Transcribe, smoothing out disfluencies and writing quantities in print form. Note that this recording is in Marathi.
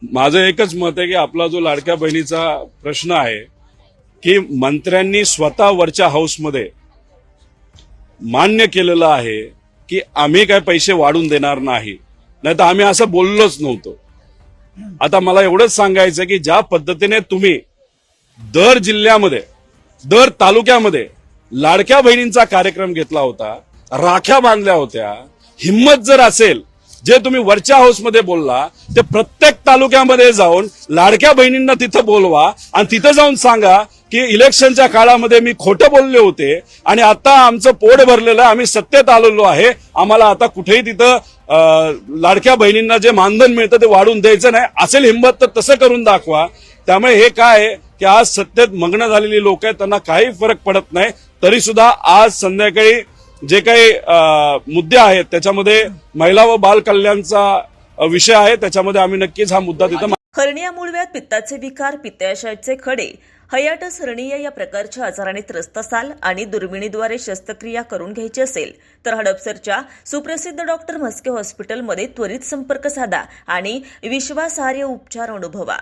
माझं एकच मत आहे की आपला जो लाडक्या बहिणीचा प्रश्न आहे की मंत्र्यांनी स्वतः वरच्या हाऊसमध्ये मान्य केलेलं आहे की आम्ही काय पैसे वाढून देणार नाही, नाहीतर आम्ही असं बोललोच नव्हतो. आता मला एवढंच सांगायचं की ज्या पद्धतीने तुम्ही दर जिल्ह्यामध्ये दर तालुक्यामध्ये लाडक्या बहिणींचा कार्यक्रम घेतला होता, राख्या बांधल्या होत्या, हिम्मत जर असेल जे तुम्ही वरच्या हाऊसमध्ये बोलला ते प्रत्येक तालुक्यामध्ये जाऊन लाडक्या बहिणींना तिथं बोलवा आणि तिथं जाऊन सांगा की इलेक्शनच्या काळामध्ये मी खोटं बोलले होते आणि आता आमचं पोट भरलेलं आम्ही सत्तेत आलेलो आहे, आम्हाला आता कुठेही तिथं लाडक्या बहिणींना जे मानधन मिळतं ते वाढून द्यायचं नाही. असेल हिंमत तर तसं करून दाखवा. त्यामुळे हे काय आहे की आज सत्तेत मग्न झालेली लोक आहेत, त्यांना काही फरक पडत नाही. तरी सुद्धा आज संध्याकाळी जे काही मुद्दे आहेत त्याच्यामध्ये महिला व बाल कल्याणचा विषय आहे, त्याच्यामध्ये आम्ही नक्कीच हा मुद्दा तिथं. हर्निया, मूळव्याध, पित्ताचे विकार, पित्ताशयाचे खडे, हायटिस हर्निया या प्रकारच्या आजाराने त्रस्त असाल आणि दुर्बिणीद्वारे शस्त्रक्रिया करून घ्यायची असेल तर हडपसरच्या सुप्रसिद्ध डॉक्टर म्हस्के हॉस्पिटलमध्ये त्वरित संपर्क साधा आणि विश्वासार्ह उपचार अनुभवा.